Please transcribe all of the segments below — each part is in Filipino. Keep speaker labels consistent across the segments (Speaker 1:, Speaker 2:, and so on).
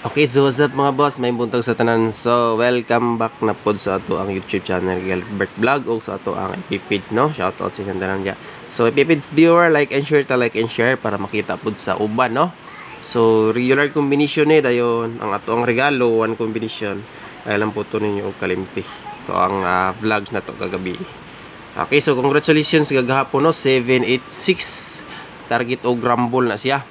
Speaker 1: Okay, so what's up mga boss? May buntag sa tanan. So, welcome back na pod sa ato ang YouTube channel Gilbert Vlog o sa ato ang FB page, no? Shout out sa inyong tanan dyan. So, FB page viewer, like and share para makita pod sa uban, no? So, regular combination eh, dayon ang ato ang regalo, one combination. Ay lang po to ninyo og kalimti. Ito ang vlog na to kagabi. Okay, so congratulations kagahapon, no? 786 target o grumble na siya.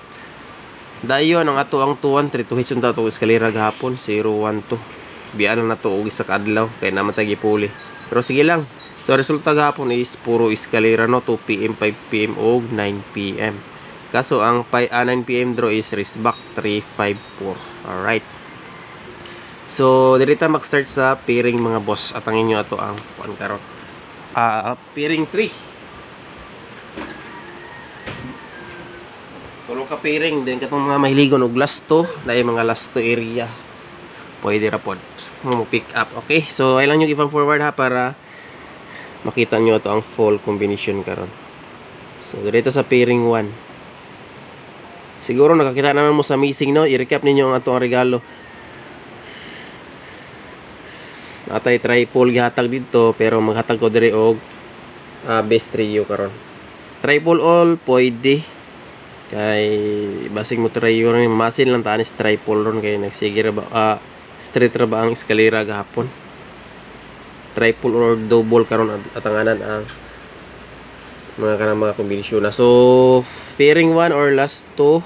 Speaker 1: Dayon ang ato ang 213 to hitsun ta to eskalera gahapon 012. Biya lang na to og isa ka adlaw kay naman tagi puli. Pero sige lang. So resulta gahapon is puro eskalera, no, 2 PM, 5 PM og 9 PM. Kaso ang 9 PM draw is risback 354. Alright. So diri ta mag-start sa pairing mga boss at ang inyo ato ang kuan karon. Pairing 3. Tulong ka pairing din katong mga mahiligon og lasto, dahil mga lasto area. Pwede ra pod mo pick up. Okay? So ay lang yung i-forward forward ha para makita nyo ito ang full combination karon. So dito sa pairing 1. Siguro nakakita naman mo sa missing, no? I-recap ninyo ang atong regalo. Atay triple gihatag dito pero maghatag ko diri og best trio karon. Triple all pwede. Kay basig mo try yun, masin lang tanis triple ron kay nagsige ra ba straight ra ba ang eskalera gahapon. Triple or double karon atanganan ang mga kanang mga kombinasyon na. So pairing 1 or last 2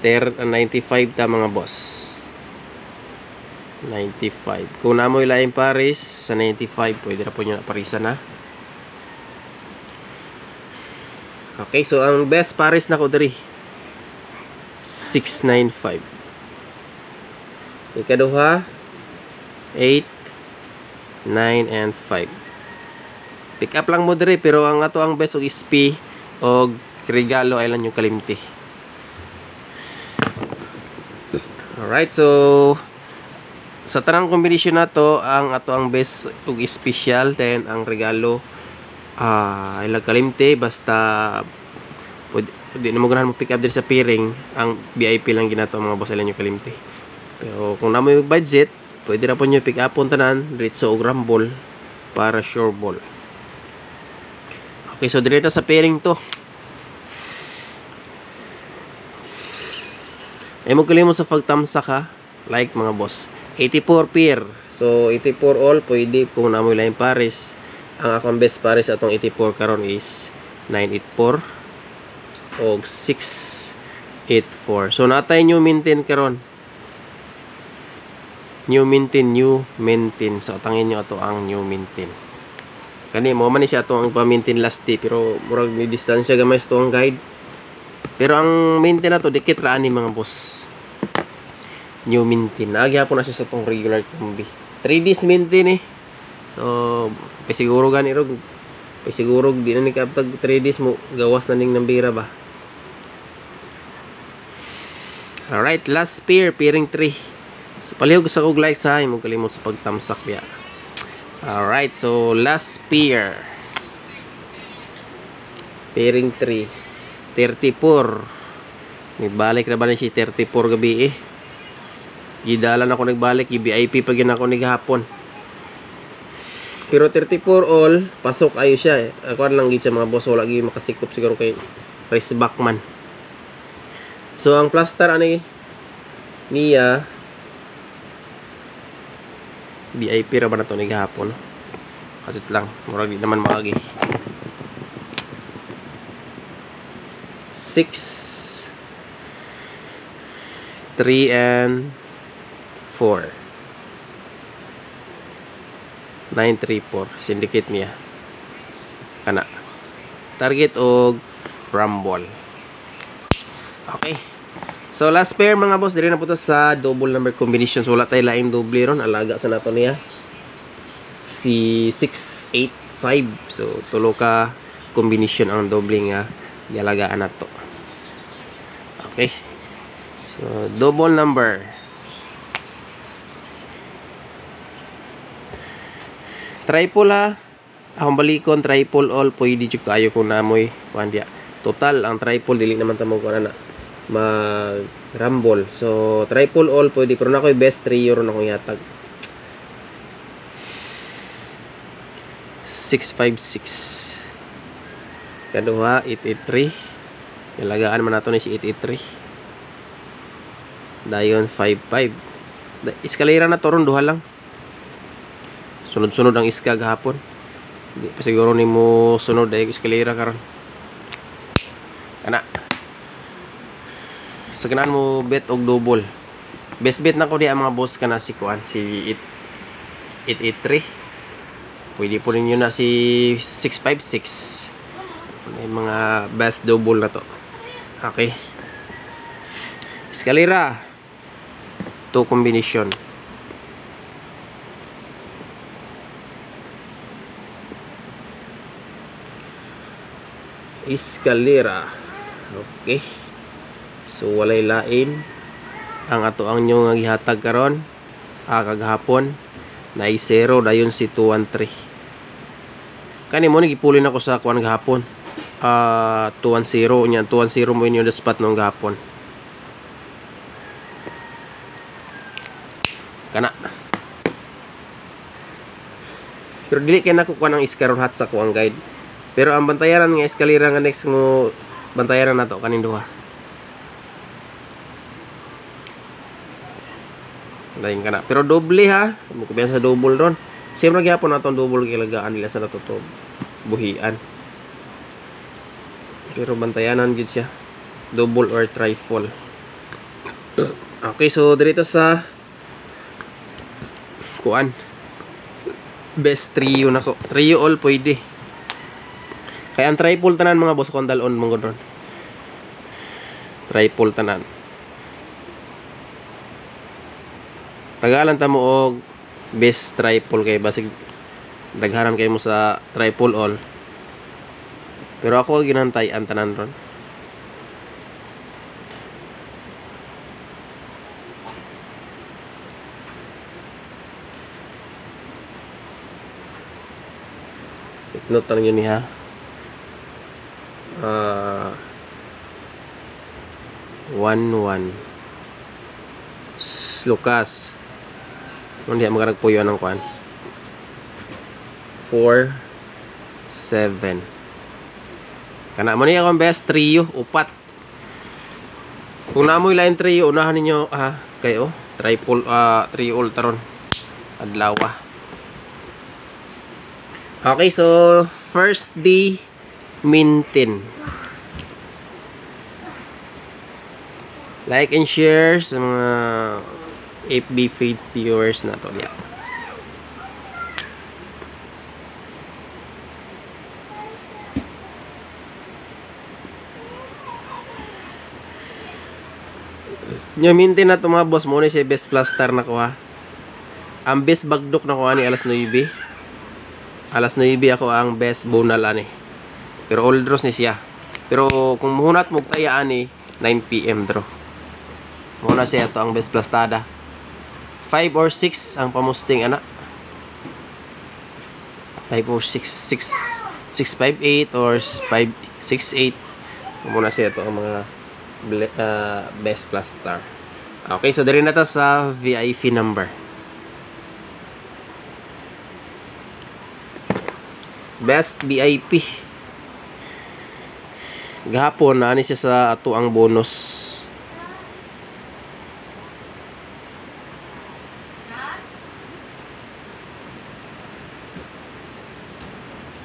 Speaker 1: 95 ta mga boss. 95. Kung namoy laing pares sa 95 pwede ra po nyo na parisan na. Okay, so ang best pares na ko diri 695. Ikaduha 8, 9 and 5. Pick up lang mo diri pero ang ato ang best og SP og regalo ay lang yung kalimti. Alright, so sa tanang combination na to ang ato ang best og special then ang regalo ay lang kalimti basta di na mo ganahan mo pick up din sa pairing. Ang VIP lang ginato mga boss alam nyo kalimti. Pero kung na mo yung budget pwede na po nyo pick up tanan ritso o rumble para sure ball. Okay, so direta sa pairing to ay mo kalimot sa pagtamsak ha, like mga boss 84 pair. So 84 all pwede kung na mo yung line pares. Ang akong best pares atong 84 karon is 984 og 684. So natay new maintain karon. New maintain. So tangin nyo ato ang new maintain. Kani mo man ni siya ato ang pa-maintain last day pero murag ni distansya gamay sa ang guide. Pero ang maintain na to dikit ra ani mga boss. New maintain. Nagyapon na siya sa tong regular combi. 3 days maintain eh. So siguro gani rog. Siguro di na ni kapag 3 days mo gawas na ning nambira ba. Alright, last pair, pairing 3. So palihog sa kog like sa imo kalimot sa pagtamsak biya. Alright, so last pair. Pairing 3. 34. Nagbalik na ba na si 34 gabi eh. Gidalan ako nagbalik, i-VIP pa gina ako ni gahapon. Pero 34 all, pasok ayo siya eh. Ako lang gid sa mga boss, wala gid makasikop siguro kay race back man. So ang plaster ani niya VIP ra ba na to ni gahapon. Kasit lang, murag di naman maagi. 6 3 and 4 934 syndicate niya kana target og rumble. Okay, so last pair mga boss diri na po to sa double number combination. So wala tayo laing double ron, alaga sa nato niya si 685. So tulo ka combination ang double nga yalagaan nato. Okay, so double number triple ha. Akong balikon triple all pwede jud kayo kung namoy kuan dia. Total ang triple dili naman ta mo kuan na Rumble. So triple all pwede, pero na ko best trio ron akong yatag. 656. Kaduha 883. Ilagaan man nato ni si 883. Dayon 55. Eskalera na to ron, duha lang. Sunod-sunod ang iska gahapon. Di pa siguro nimo sunod ay eskalera karon. Kana. Sa ganaan mo bet og double. Best bet na ko di ang mga boss kana si kuan si 883. Pwede po ninyo na si 656. May mga best double na to. Okay. Eskalera. 2 combination. Eskalera. Okay. So walay lain ang ato ang nyo nga gihatag karon kagahapon na 0 dayon si 213. Kani mo ni gipulin ako sa kuan gahapon. 210 nya 210 mo inyo the spot nung gahapon. Kana. Pero dili kay nako kuan ang iskaron hat sa kuang guide. Pero ang bantayaran nga eskalera nga next mo bantayaran nato kanin duha. Lain kana. Pero doble ha. Mo sa double ron. Siyempre gyapon naton double kilagaan nila sa natuto buhian. Pero bantayanan gid siya. Double or triple. Okay, so dito sa kuan. Best trio nako. Trio all pwede. Kaya ang triple tanan mga boss kung dalon mong gudron. Triple tanan. Tagalan ta mo og best triple kay basig daghanan kay mo sa triple all. Pero ako ginantay ang tanan ron. Note lang yun ha. 1-1 Lucas hindi magarag po yun ang kwan 4-7 kana mo niya akong best trio upat kung naamoy line trio unahan ninyo kayo triple trio all taron adlawa. Okay, so first day maintain. Like and share sa mga FB page viewers na to. Yeah. Yung maintain na to mga boss mo ni si best plaster na ko ha. Ang best bagdok na ko ani alas 9. Alas 9 ako ang best bonal ani. Pero all draws ni siya. Pero kung muhunat mo taya ani 9 PM draw. Muna siya ito ang best plastada. 5 or 6 ang pamusting anak. 5 or 6 658 or 568. Muna siya ito ang mga best plastar. Okay, so dali na ta sa VIP number. Best VIP. Gahapon na siya sa ato ang bonus.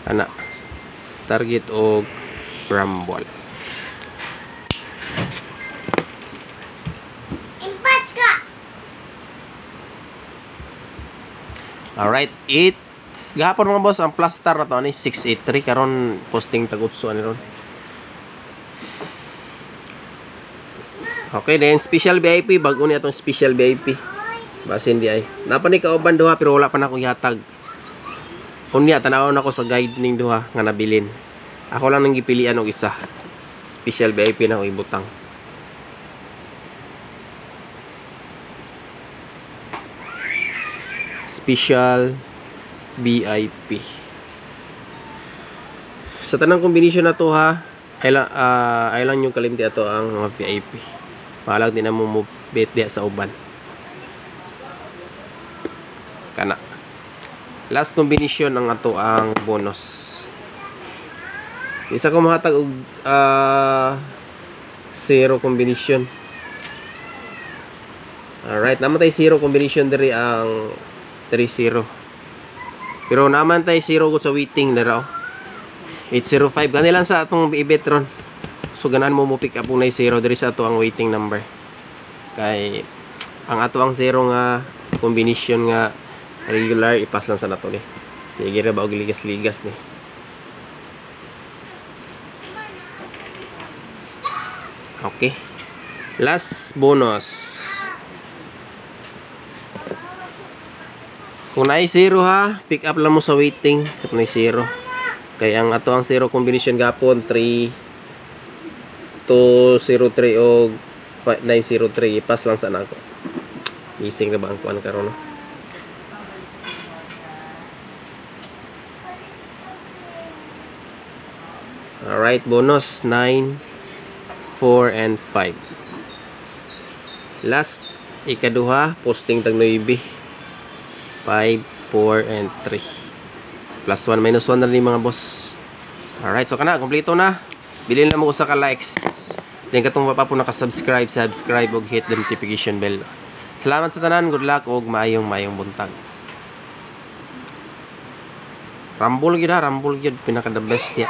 Speaker 1: Ana. Target og rumble. Alright, 8. Gahapon mga boss, ang plaster na to ani 683 karon posting tagutso ani ron. Okay, then special VIP bago ni atong special VIP. Basin di ay. Napa ni kauban duha pero wala pa na akong ihatag. Unya tanawon ako sa guide ning duha nga nabilin. Ako lang nang gipilian og isa. Special VIP na ko ibutang. Special VIP. Sa tanang kombinasyon na to ha, ay lang yung kalimti ato ang mga VIP. Mahalag din na mo bet diya sa uban. Kana. Last combination ng ato ang bonus. Isa ko mahatag og zero combination. Alright, naman tayo zero combination diri ang 3-0. Pero naman tayo zero ko sa waiting na raw. 805 kanilang sa atong ibetron. So ganan mo pick up unay 0 diri sa ato ang waiting number. Kay ang ato ang 0 nga combination nga regular ipas lang sa nato ni. Sige ra ba og ligas-ligas ni. Okay. Last bonus. Kung naay 0 ha, pick up lang mo sa waiting kung naay 0. Kaya ang ato ang 0 combination gapon 203 o 903 ipas lang sa nako. Ising na ba ang kuan karon no? Alright, bonus 9, 4, and 5. Last, ikaduha, posting tag 9. 5, 4, and 3. Plus 1, minus 1 na rin mga boss. Alright, so kana, kompleto na. Bilhin lang mo ko sa ka-likes. Then katong pa po nakasubscribe, subscribe og hit the notification bell. Salamat sa tanan, good luck og maayong buntag. Rumble gyud ha, rumble gyud pinaka the best ya.